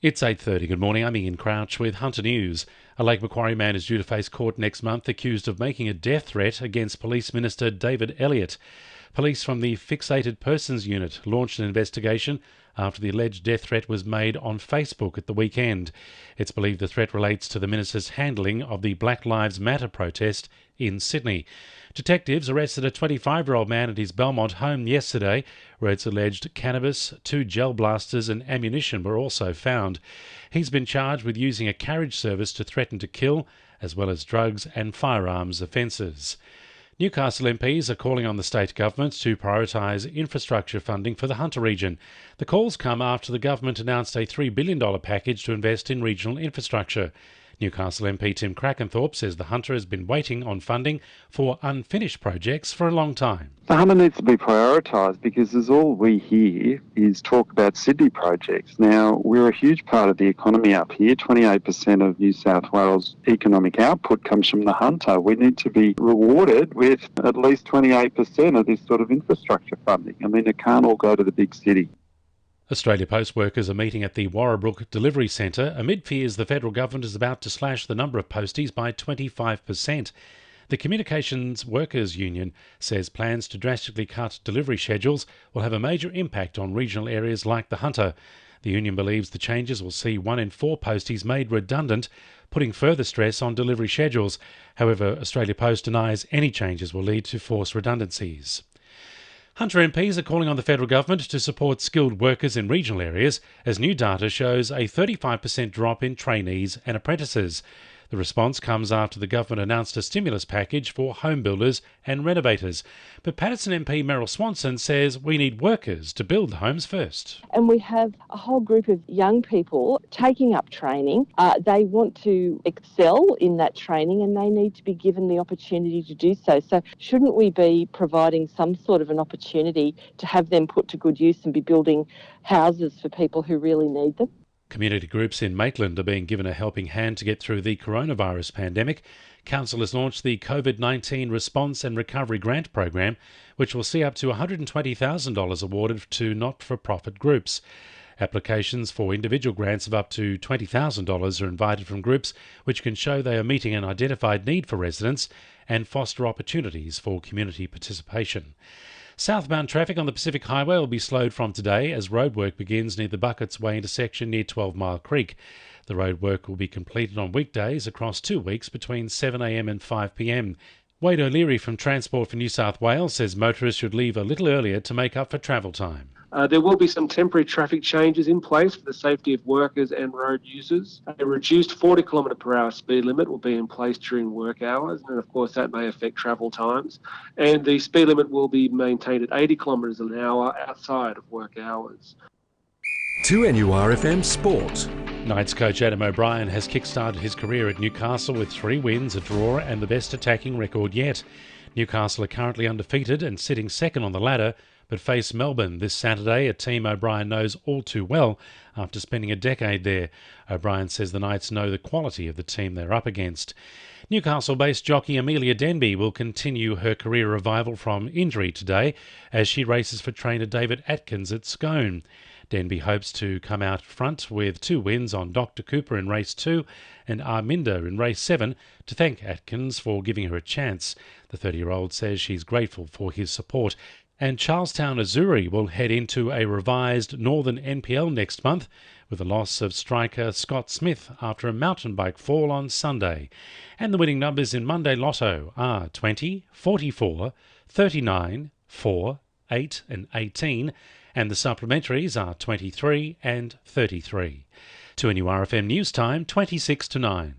It's 8:30. Good morning. I'm Ian Crouch with Hunter News. A Lake Macquarie man is due to face court next month accused of making a death threat against Police Minister David Elliott. Police from the Fixated Persons Unit launched an investigation after the alleged death threat was made on Facebook at the weekend. It's believed the threat relates to the minister's handling of the Black Lives Matter protest in Sydney. Detectives arrested a 25-year-old man at his Belmont home yesterday, where it's alleged cannabis, 2 gel blasters and ammunition were also found. He's been charged with using a carriage service to threaten to kill, as well as drugs and firearms offences. Newcastle MPs are calling on the state government to prioritise infrastructure funding for the Hunter region. The calls come after the government announced a $3 billion package to invest in regional infrastructure. Newcastle MP Tim Crackenthorpe says the Hunter has been waiting on funding for unfinished projects for a long time. The Hunter needs to be prioritised because all we hear is talk about Sydney projects. Now, we're a huge part of the economy up here. 28% of New South Wales' economic output comes from the Hunter. We need to be rewarded with at least 28% of this sort of infrastructure funding. I mean, it can't all go to the big city. Australia Post workers are meeting at the Warrabrook Delivery Centre amid fears the federal government is about to slash the number of posties by 25%. The Communications Workers Union says plans to drastically cut delivery schedules will have a major impact on regional areas like the Hunter. The union believes the changes will see 1 in 4 posties made redundant, putting further stress on delivery schedules. However, Australia Post denies any changes will lead to forced redundancies. Hunter MPs are calling on the federal government to support skilled workers in regional areas as new data shows a 35% drop in trainees and apprentices. The response comes after the government announced a stimulus package for home builders and renovators. But Patterson MP Meryl Swanson says we need workers to build the homes first. And we have a whole group of young people taking up training. They want to excel in that training and they need to be given the opportunity to do so. So shouldn't we be providing some sort of an opportunity to have them put to good use and be building houses for people who really need them? Community groups in Maitland are being given a helping hand to get through the coronavirus pandemic. Council has launched the COVID-19 Response and Recovery Grant Program, which will see up to $120,000 awarded to not-for-profit groups. Applications for individual grants of up to $20,000 are invited from groups which can show they are meeting an identified need for residents and foster opportunities for community participation. Southbound traffic on the Pacific Highway will be slowed from today as roadwork begins near the Buckets Way intersection near 12 Mile Creek. The roadwork will be completed on weekdays across 2 weeks between 7am and 5pm. Wade O'Leary from Transport for New South Wales says motorists should leave a little earlier to make up for travel time. There will be some temporary traffic changes in place for the safety of workers and road users. A reduced 40 km/h speed limit will be in place during work hours, and of course that may affect travel times. And the speed limit will be maintained at 80 km/h outside of work hours. 2NURFM Sport. Knights coach Adam O'Brien has kick-started his career at Newcastle with 3 wins, a draw and the best attacking record yet. Newcastle are currently undefeated and sitting second on the ladder, but face Melbourne this Saturday, a team O'Brien knows all too well after spending a decade there. O'Brien says the Knights know the quality of the team they're up against. Newcastle-based jockey Amelia Denby will continue her career revival from injury today as she races for trainer David Atkins at Scone. Denby hopes to come out front with 2 wins on Dr. Cooper in race 2 and Arminda in race 7 to thank Atkins for giving her a chance. The 30-year-old says she's grateful for his support. And Charlestown Azzurri will head into a revised Northern NPL next month with the loss of striker Scott Smith after a mountain bike fall on Sunday. And the winning numbers in Monday Lotto are 20, 44, 39, 4, 8 and 18, and the supplementaries are 23 and 33. 2NURFM News Time, 26 to 9.